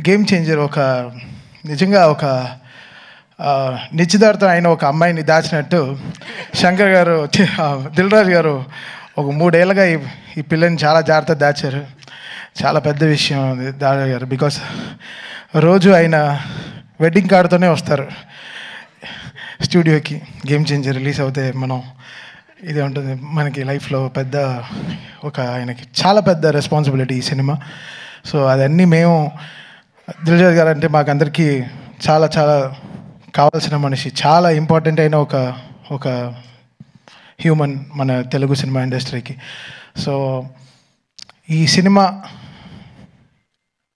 Game changer. నిజంగా నిశ్చితార్థం అయిన ఒక అమ్మాయిని దాచినట్టు శంకర్ గారు, దిల్ రాజు గారు ఒక 3 ఏళ్ళుగా ఈ పిల్లని చాలా జాగ్రత్తగా దాచారు. చాలా పెద్ద విషయం దాదా గారు. బికాస్ రోజు ఆయన వెడ్డింగ్ కార్డుతోనే వస్తారు స్టూడియోకి. గేమ్ చేంజర్ రిలీజ్ అవుతే ఇదే ఉంటుంది మనకి లైఫ్లో పెద్ద ఆయనకి చాలా పెద్ద రెస్పాన్సిబిలిటీ ఈ సినిమా. సో అదన్నీ మేము దిల్ రాజు గారు అంటే మాకందరికీ చాలా చాలా కావాల్సిన మనిషి, చాలా ఇంపార్టెంట్ అయిన ఒక హ్యూమన్ మన తెలుగు సినిమా ఇండస్ట్రీకి. సో ఈ సినిమా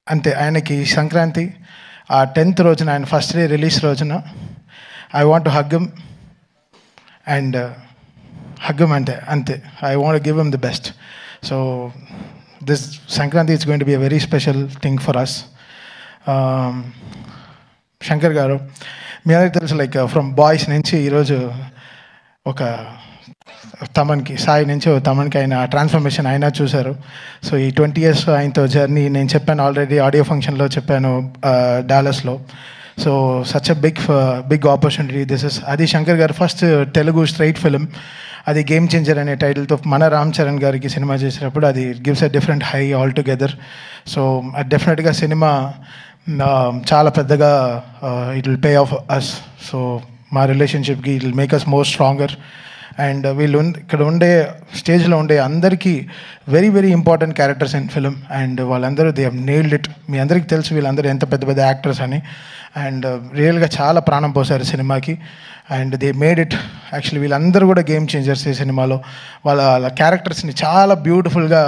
అంతే, ఆయనకి సంక్రాంతి ఆ 10th రోజున, ఆయన ఫస్ట్ డే రిలీజ్ రోజున I want to hug him and hug him అంతే. I want give him the best. So this Sankranti it's going to be a very special thing for us. Shankar garu మీ అందరికీ తెలుసు, లైక్ ఫ్రమ్ బాయ్స్ నుంచి ఈరోజు తమన్కి, సాయి నుంచి తమన్కి ఆయన transformation అయినా చూశారు. సో ఈ 20 years ఆయనతో జర్నీ నేను చెప్పాను ఆల్రెడీ, ఆడియో ఫంక్షన్లో చెప్పాను డాలస్లో. So such a big opportunity this is. అది Shankar garu first Telugu straight film, అది గేమ్ చేంజర్ అనే టైటిల్తో మన రామ్ చరణ్ గారికి సినిమా చేసినప్పుడు అది gives a different high all together. So డెఫినెట్గా సినిమా చాలా పెద్దగా it will pay off us. So మా రిలేషన్షిప్కి it will make us more stronger. And ఇక్కడ స్టేజ్లో ఉండే అందరికీ very very important characters in film. And వాళ్ళందరూ దే హవ్ నెయిల్డ్ ఇట్. మీ అందరికీ తెలుసు వీళ్ళందరూ ఎంత పెద్ద పెద్ద యాక్టర్స్ అని. అండ్ రియల్గా చాలా ప్రాణం పోసారు సినిమాకి. And they made it. Actually వీళ్ళందరూ కూడా గేమ్ చేంజర్స్ ఈ సినిమాలో. వాళ్ళ క్యారెక్టర్స్ని చాలా బ్యూటిఫుల్గా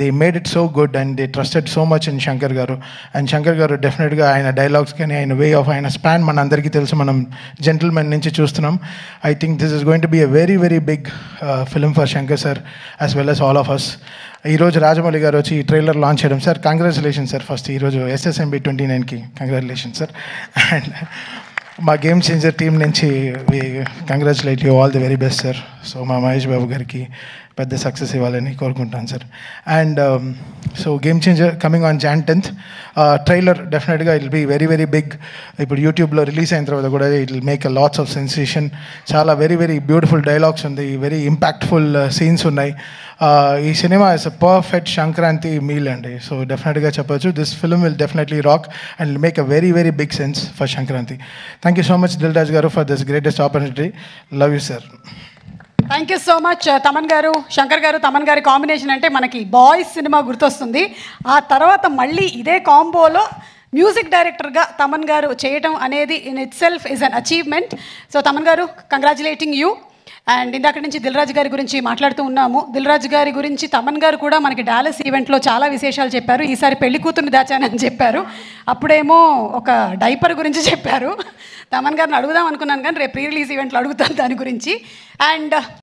they made it so good. And they trusted so much in Shankar గారు. అండ్ శంకర్ గారు డెఫినెట్గా ఆయన డైలాగ్స్ కానీ, ఆయన వే ఆఫ్, ఆయన స్పాన్ మన అందరికీ తెలుసు, మనం జెంటిల్మెన్ నుంచి చూస్తున్నాం. I think this is going to be a very very big film for Shankar sir as well as all of us. ఈరోజు రాజమౌళి గారు వచ్చి ఈ ట్రైలర్ లాంచ్ చేయడం, సార్ కంగ్రాచులేషన్ సార్. ఫస్ట్ ఈరోజు SSMB 29కి కంగ్రాచులేషన్ సార్. అండ్ మా game changer team నుంచి we congratulate you, all the very best sir. So మా మహేష్ బాబు గారికి పెద్ద సక్సెస్ ఇవ్వాలని కోరుకుంటాను sir. And so game changer coming on Jan 10th. Trailer డెఫినెట్గా it will be very very big. ఇప్పుడు యూట్యూబ్లో రిలీజ్ అయిన తర్వాత కూడా it will make a lots of sensation. చాలా వెరీ వెరీ బ్యూటిఫుల్ డైలాగ్స్ ఉంది, వెరీ ఇంపాక్ట్ఫుల్ సీన్స్ ఉన్నాయి. ఈ సినిమా is a perfect Sankranti meal అండి. సో డెఫినెట్గా చెప్పొచ్చు this film will definitely rock and make a very very big sense for Sankranti. Thank you so much Dil Raju garu for this greatest opportunity. Love you sir. Thank you so much Thaman గారు. శంకర్ గారు తమన్ గారి combination అంటే మనకి boys cinema గుర్తొస్తుంది. ఆ తర్వాత మళ్ళీ ఇదే కాంబోలో మ్యూజిక్ డైరెక్టర్గా తమన్ గారు చేయటం అనేది in it self is an achievement. So Thaman గారు, కంగ్రాచులేటింగ్ యూ. అండ్ ఇందాక నుంచి దిల్ రాజు గారి గురించి మాట్లాడుతూ ఉన్నాము. దిల్ రాజు గారి గురించి తమన్ గారు కూడా మనకి డాలస్ ఈవెంట్లో చాలా విశేషాలు చెప్పారు. ఈసారి పెళ్లి కూతుర్ని దాచానని చెప్పారు. అప్పుడేమో ఒక డైపర్ గురించి చెప్పారు. తమన్ గారిని అడుగుదాం అనుకున్నాను కానీ రేపు ప్రీ రిలీజ్ ఈవెంట్లో అడుగుతాను దాని గురించి. అండ్